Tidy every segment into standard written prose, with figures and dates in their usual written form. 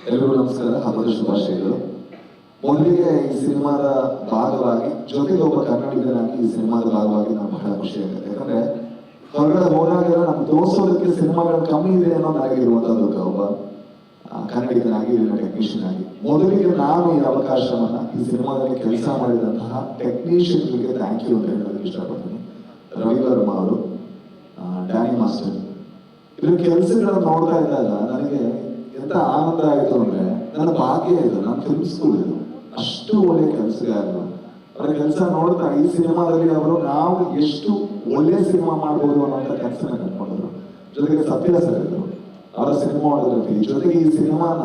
ಎಲ್ಲರಿಗೂ ನಮಸ್ಕಾರ, ಹಬ್ಬದ ಶುಭಾಶಯಗಳು. ಮೊದಲಿಗೆ ಈ ಸಿನಿಮಾದ ಭಾಗವಾಗಿ, ಜೊತೆಗೆ ಒಬ್ಬ ಕನ್ನಡಿಗನಾಗಿ ಈ ಸಿನಿಮಾದ ಭಾಗವಾಗಿ ನಾನು ಬಹಳ ಖುಷಿ ಆಗುತ್ತೆ. ಯಾಕಂದ್ರೆ ಹೊರಗಡೆ ಹೋದಾಗೆಲ್ಲ ನಮ್ಗೆ ತೋರಿಸೋದಕ್ಕೆ ಸಿನಿಮಾಗಳು ಕಮ್ಮಿ ಇದೆ ಅನ್ನೋ ನನಗಿರುವಂಥದ್ದು ಒಬ್ಬ ಕನ್ನಡಿಗನಾಗಿ, ಟೆಕ್ನಿಷಿಯನ್ ಆಗಿ. ಮೊದಲಿಗೆ ನಾನು ಈ ಅವಕಾಶವನ್ನ ಈ ಸಿನಿಮಾದಲ್ಲಿ ಕೆಲಸ ಮಾಡಿದಂತಹ ಟೆಕ್ನಿಷಿಯನ್ಗಳಿಗೆ ಥ್ಯಾಂಕ್ ಯು ಅಂತ ಹೇಳೋದಕ್ಕೆ ಇಷ್ಟಪಡ್ತೀನಿ. ರವಿ ವರ್ಮ ಅವರು, ಡ್ಯಾನಿ ಮಾಸ್ಟರ್, ಇದ್ರ ಕೆಲಸಗಳನ್ನ ನೋಡ್ತಾ ಇದ್ದಾಗ ನನಗೆ ಎಂತ ಆನಂದ ಆಯಿತು ಅಂದ್ರೆ, ನನ್ನ ಭಾಗ್ಯ ಇದು, ನನ್ನ ಫಿಲ್ಮ್ ಸ್ಕೂಲ್ ಇದು. ಅಷ್ಟು ಒಳ್ಳೆ ಕೆಲಸಗಾರರು. ಅವರ ಕೆಲಸ ನೋಡ್ತಾ ಈ ಸಿನಿಮಾದಲ್ಲಿ ಅವರು ನಾವು ಎಷ್ಟು ಒಳ್ಳೆ ಸಿನಿಮಾ ಮಾಡ್ಬೋದು ಅನ್ನೋಂಥ ಕೆಲಸನ ಕಟ್ಕೊಂಡಿದ್ರು. ಜೊತೆಗೆ ಸತ್ಯ ಸರ್ ಇದ್ರು, ಅವರ ಸಿನಿಮಾಟೋಗ್ರಫಿ, ಜೊತೆಗೆ ಈ ಸಿನಿಮಾನ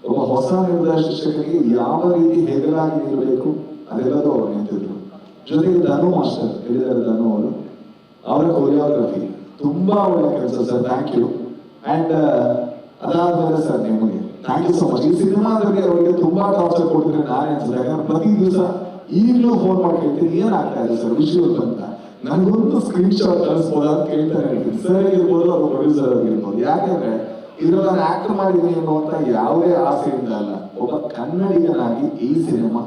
ಒಬ್ಬ ಹೊಸ ನಿರ್ದೇಶಕರಿಗೆ ಯಾವ ರೀತಿ ಹೆಗಲಾಗಿ ನಿಲ್ಲಬೇಕು ಅದೆಲ್ಲದೂ ಅವ್ರು ನಿಂತಿದ್ರು. ಜೊತೆಗೆ ಧನು ಮಾಸ್ಟರ್ ಹೇಳಿದ್ದಾರೆ, ಧನು ಅವರು, ಅವರ ಕೊರಿಯೋಗ್ರಫಿ ತುಂಬಾ ಒಳ್ಳೆ ಕೆಲಸ ಸರ್, ಥ್ಯಾಂಕ್ ಯು. ಅಂಡ್ ಅದಾದ್ಮೇಲೆ ಸರ್ ನಿಮಗೆ ಥ್ಯಾಂಕ್ ಯು ಸೋ ಮಚ್. ಈ ಸಿನಿಮಾದಲ್ಲಿ ಅವರಿಗೆ ತುಂಬಾ ಟಾರ್ಚರ್ ಕೊಡ್ತೀನಿ ನಾನೇ ಅನ್ಸುತ್ತೆ. ಯಾಕಂದ್ರೆ ಪ್ರತಿ ದಿವಸ ಈಗಲೂ ಫೋನ್ ಮಾಡಿ ಕೇಳ್ತೀನಿ, ಏನಾಗ್ತಾ ಇದೆ ಸರ್ ವಿಷುವಲ್ ಅಂತ, ನನಗೊಂದು ಸ್ಕ್ರೀನ್ ಶಾಟ್ ಕಳಿಸ್ಬೋದು ಅಂತ ಕೇಳ್ತಾನೆ ಇರ್ತೀನಿ. ಸರ್ ಇರ್ಬೋದು, ಅವ್ರ ಪ್ರೊಡ್ಯೂಸರ್ ಆಗಿರ್ಬೋದು. ಯಾಕಂದ್ರೆ ಇದ್ರಲ್ಲಿ ನಾನು ಆಕ್ಟ್ ಮಾಡಿದ್ದೀನಿ ಅನ್ನುವಂತ ಯಾವುದೇ ಆಸೆಯಿಂದ ಅಲ್ಲ, ಒಬ್ಬ ಕನ್ನಡಿಗನಾಗಿ ಈ ಸಿನಿಮಾ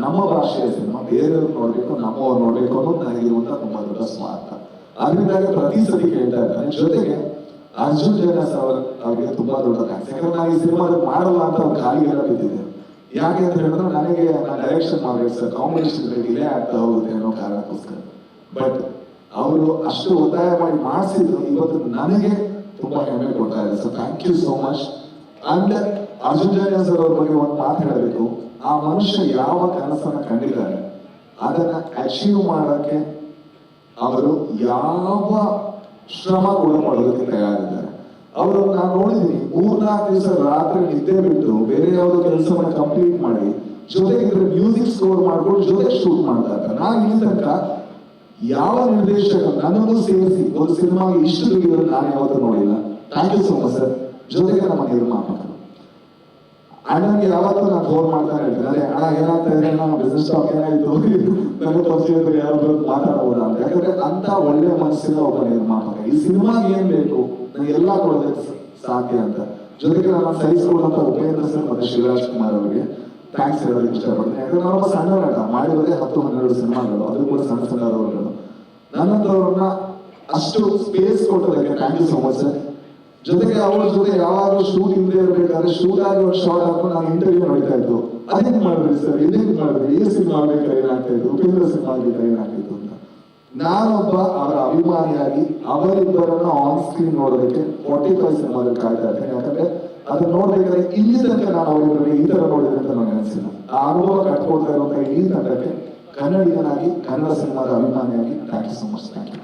ನಮ್ಮ ಭಾಷೆಯ ಸಿನಿಮಾ, ಬೇರೆಯವ್ರು ನೋಡ್ಬೇಕು, ನಮ್ಮವ್ರು ನೋಡ್ಬೇಕು ಅನ್ನೋದು ನನಗಿರುವಂತ ತುಂಬಾ ದೊಡ್ಡ ಸ್ವಾರ್ಥ. ಅದರಿಂದಾಗಿ ಪ್ರತಿ ಸತಿ ಕೇಳ್ತಾ ಇದ್ದಾರೆ. ಜೊತೆಗೆ ಅರ್ಜುನ್ ಜೈನಸ್ ಅವ್ರಿಗೆ ತುಂಬಾ ದೊಡ್ಡ ಥ್ಯಾಂಕ್ಸ್. ಯಾಕಂದ್ರೆ ನಾನು ಈ ಸಿನಿಮಾ ಮಾಡಲ್ಲ ಅಂತ ಅವ್ರು ಖಾಲಿಗೆಲ್ಲ ಬಿದ್ದಿದೆ. ಯಾಕೆ ಅಂತ ಹೇಳಿದ್ರೆ ನನಗೆ ನಾನು ಡೈರೆಕ್ಷನ್ ಮಾಡ್ಬೇಕು ಸರ್, ಕಾಂಬಿನೇಷನ್ ಡಿಲೇ ಆಗ್ತಾ ಹೋಗುತ್ತೆ ಅನ್ನೋ ಕಾರಣಕ್ಕೋಸ್ಕರ. ಬಟ್ ಅವರು ಅಷ್ಟು ಒತ್ತಾಯ ಮಾಡಿ ಮಾಡಿಸಿದ್ರು, ಇವತ್ತು ನನಗೆ ತುಂಬಾ ಹೆಮ್ಮೆ ಕೊಡ್ತಾ ಇದೆ sir. Thank you so much. And Arjun ಜೈನಸ್ ಅವ್ರ ಬಗ್ಗೆ ಒಂದು ಮಾತು ಹೇಳಬೇಕು. ಆ ಮನುಷ್ಯ ಯಾವ ಕನಸನ್ನ ಕಂಡಿದ್ದಾರೆ ಅದನ್ನ ಅಚೀವ್ ಮಾಡಕ್ಕೆ ಅವರು ಯಾವ ಶ್ರಮ ಕೂಡ ಮಾಡೋದಕ್ಕೆ ತಯಾರಿದ್ದಾರೆ. ಅವರು ನಾನು ನೋಡಿದೀನಿ, 3-4 ದಿವಸ ರಾತ್ರಿ ನಿದ್ದೆ ಬಿಟ್ಟು ಬೇರೆ ಯಾವುದೋ ಕೆಲಸವನ್ನ ಕಂಪ್ಲೀಟ್ ಮಾಡಿ, ಜೊತೆಗೆ ಮ್ಯೂಸಿಕ್ ಸ್ಕೋರ್ ಮಾಡ್ಕೊಂಡು ಜೊತೆಗೆ ಶೂಟ್ ಮಾಡ್ತಾ ಇದ್ದಾರೆ. ನಾನು ಇಲ್ಲಿ ತನಕ ಯಾವ ನಿರ್ದೇಶಕ ನನ್ನನ್ನು ಸೇರಿಸಿ ಒಂದು ಸಿನಿಮಾಗೆ ಇಷ್ಟು ದುಡಿಯೋದು ನಾನು ಯಾವತ್ತೂ ನೋಡಿಲ್ಲ. Thank you so much sir. ಜೊತೆಗೆ ನಮ್ಮ ನಿರ್ಮಾಪಕರು ಅಣ್ಣನಿಗೆ ಯಾವತ್ತೂ ನಾನು ಫೋನ್ ಮಾಡ್ತಾನೆ ಇರ್ತೀನಿ, ಅದೇ ಅಣ್ಣ ಏನಾಗ್ತಾ ಇದೆ, ಬಿಸ್ನೆಸ್ ಟಾಕ್ ಏನಾಯ್ತು, ನನಗೆ ಪರಿಚಯ ಯಾರು ಬರೋದು ಮಾತಾಡಬಹುದಾ ಅಂತ. ಯಾಕಂದ್ರೆ ಅಂತ ಒಳ್ಳೆ ಮನಸ್ಸಿನ ಒಬ್ಬ ನಿರ್ಮಾಪಕ. ಈ ಸಿನಿಮಾಗೆ ಏನ್ ಬೇಕು ನನಗೆ ಎಲ್ಲ ಕೊಡೋದಕ್ಕೆ ಸಾಧ್ಯ ಅಂತ. ಜೊತೆಗೆ ನನ್ನ ಸಹಿಸಿಕೊಂಡಂತ ಉಪೇಂದ್ರ ಸರ್ ಮತ್ತೆ ಶಿವರಾಜ್ ಕುಮಾರ್ ಅವರಿಗೆ ಥ್ಯಾಂಕ್ಸ್ ಹೇಳೋದಕ್ಕೆ ಇಷ್ಟಪಡ್ತೀನಿ. ಯಾಕಂದ್ರೆ ನಾನೊಬ್ಬ ಸಣ್ಣ ನಟ, ಮಾಡಿರೋದೇ 10-12 ಸಿನಿಮಾಗಳು, ಅದು ಕೂಡ ಸಣ್ಣ ಸಣ್ಣ ರೋಲ್ಗಳು. ನನ್ನಂತವ್ರನ್ನ ಅಷ್ಟು ಸ್ಪೇಸ್ ಕೊಟ್ಟೋದಕ್ಕೆ thank you so much sir. ಜೊತೆಗೆ ಅವ್ರ ಜೊತೆ ಯಾವಾಗಲೂ ಶೂಟ್ ಹಿಂದೆ ಇರಬೇಕಾದ್ರೆ ಶೂಟ್ ಆಗಿ ಒಂದು ಶಾರ್ಟ್ ಹಾಕೊಂಡು ನಾನು ಇಂಟರ್ವ್ಯೂ ನೋಡ್ತಾ ಇತ್ತು. ಅದೇನ್ ಮಾಡಿದ್ರಿ ಸರ್, ಇದೇನ್ ಮಾಡಿದ್ರಿ, ಈ ಸಿನಿಮಾ ಆಗ್ಬೇಕು ಏನಾಗ್ತಾ ಇತ್ತು, ಉಪೇಂದ್ರ ಸಿನಿಮಾ ಆಗ್ಬೇಕು ಏನಾಗ್ತಿತ್ತು ಅಂತ. ನಾನೊಬ್ಬ ಅವರ ಅಭಿಮಾನಿಯಾಗಿ ಅವರಿಬ್ಬರನ್ನ ಆನ್ ಸ್ಕ್ರೀನ್ ನೋಡೋದಕ್ಕೆ 45 ಸಿನಿಮಾದಲ್ಲಿ ಕಾಯ್ತಾ ಇರ್ತೇನೆ. ಯಾಕಂದ್ರೆ ಅದನ್ನ ನೋಡ್ಬೇಕಾದ್ರೆ ಇಲ್ಲಿ ತನಕ ನಾನು ಅವರಿಬ್ಬರಿಗೆ ಈ ತರ ನೋಡಿದ್ರೆ ಅಂತ ನನಗೆ ಅನಿಸಿಲ್ಲ. ಆ ಅನುಭವ ಕಟ್ಕೊಳ್ತಾ ಇರುವಂತ ಈ ತಂಡಕ್ಕೆ ಕನ್ನಡಿಗನಾಗಿ, ಕನ್ನಡ ಸಿನಿಮಾದ ಅಭಿಮಾನಿಯಾಗಿ thank you so much. Thank you.